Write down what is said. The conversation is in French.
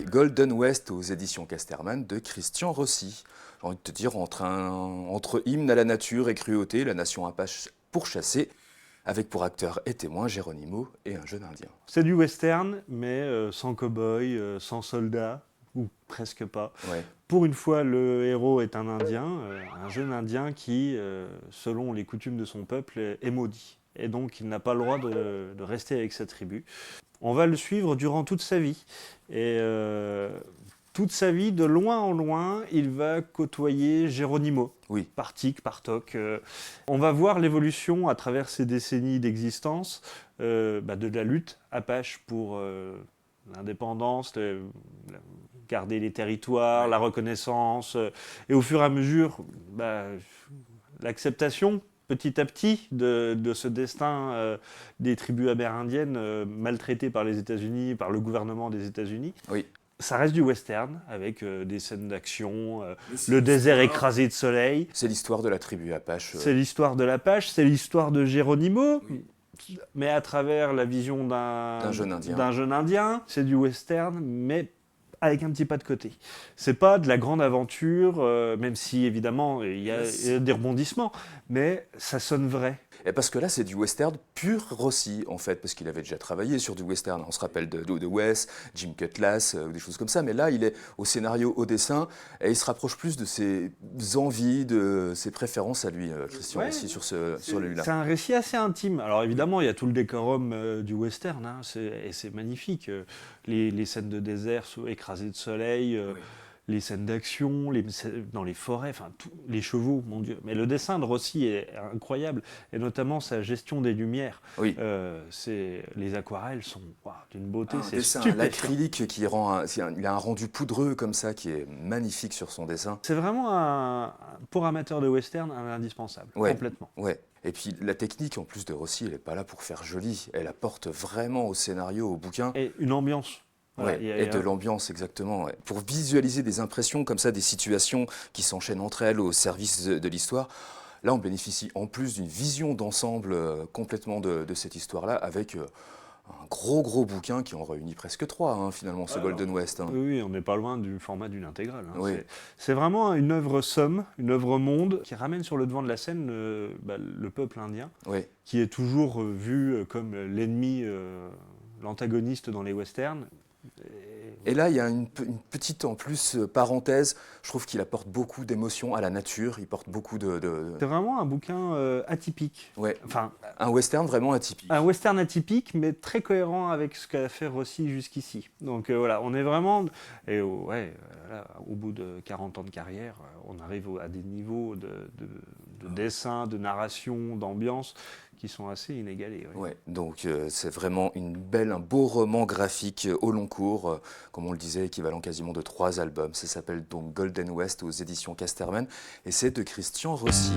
Golden West aux éditions Casterman de Christian Rossi. J'ai envie de te dire, entre hymne à la nature et cruauté, la nation apache pourchassée, avec pour acteurs et témoins Geronimo et un jeune indien. C'est du western, mais sans cow-boy, sans soldats, ou presque pas. Ouais. Pour une fois, le héros est un indien, un jeune indien qui, selon les coutumes de son peuple, est maudit. Et donc, il n'a pas le droit de rester avec sa tribu. On va le suivre durant toute sa vie. Et toute sa vie, de loin en loin, il va côtoyer Geronimo, Oui. par tic, par toc. On va voir l'évolution à travers ces décennies d'existence de la lutte apache pour l'indépendance, garder les territoires, la reconnaissance, et au fur et à mesure, l'acceptation petit à petit de ce destin des tribus amérindiennes maltraitées par les États-Unis, par le gouvernement des États-Unis. Oui. Ça reste du western, avec des scènes d'action, le désert écrasé de soleil. C'est l'histoire de la tribu apache. C'est l'histoire de l'Apache, c'est l'histoire de Geronimo, Oui. mais à travers la vision d'un jeune indien. C'est du western, mais avec un petit pas de côté. C'est pas de la grande aventure, même si évidemment il y a des rebondissements, mais ça sonne vrai. Et parce que là, c'est du western pur Rossi, en fait, parce qu'il avait déjà travaillé sur du western. On se rappelle de Wes, Jim Cutlass, ou des choses comme ça. Mais là, il est au scénario, au dessin, et il se rapproche plus de ses envies, de ses préférences à lui, Christian Rossi, sur celui-là. C'est un récit assez intime. Alors évidemment, il y a tout le décorum du western, hein, et c'est magnifique. Les scènes de désert écrasées de soleil, les scènes d'action, dans les forêts, enfin les chevaux, mon Dieu. Mais le dessin de Rossi est incroyable, et notamment sa gestion des lumières. Oui. Les aquarelles sont d'une beauté, c'est dessin, stupéfiant. l'acrylique qui rend, il a un rendu poudreux comme ça qui est magnifique sur son dessin. C'est vraiment pour amateurs de western un indispensable, complètement. Ouais. Et puis la technique en plus de Rossi, elle n'est pas là pour faire joli, elle apporte vraiment au scénario, au bouquin. Et une ambiance. Voilà, et de l'ambiance, exactement. Ouais. Pour visualiser des impressions comme ça, des situations qui s'enchaînent entre elles au service de l'histoire, là on bénéficie en plus d'une vision d'ensemble complètement de cette histoire-là, avec un gros bouquin qui en réunit presque 3, hein, finalement, ce Golden West. Hein. Oui, on n'est pas loin du format d'une intégrale. Hein. Oui. C'est vraiment une œuvre somme, une œuvre monde, qui ramène sur le devant de la scène le peuple indien, qui est toujours vu comme l'ennemi, l'antagoniste dans les westerns. Et là, il y a une petite, en plus, parenthèse. Je trouve qu'il apporte beaucoup d'émotions à la nature. Il porte beaucoup de... C'est vraiment un bouquin atypique. Ouais. Enfin, un western vraiment atypique. Un western atypique, mais très cohérent avec ce qu'a fait Rossi jusqu'ici. Donc voilà, on est vraiment... Et au bout de 40 ans de carrière, on arrive à des niveaux de dessin, de narration, d'ambiance qui sont assez inégalés. Ouais, donc c'est vraiment un beau roman graphique au long cours, comme on le disait, équivalent quasiment de 3 albums. Ça s'appelle donc Golden West aux éditions Casterman et c'est de Christian Rossi.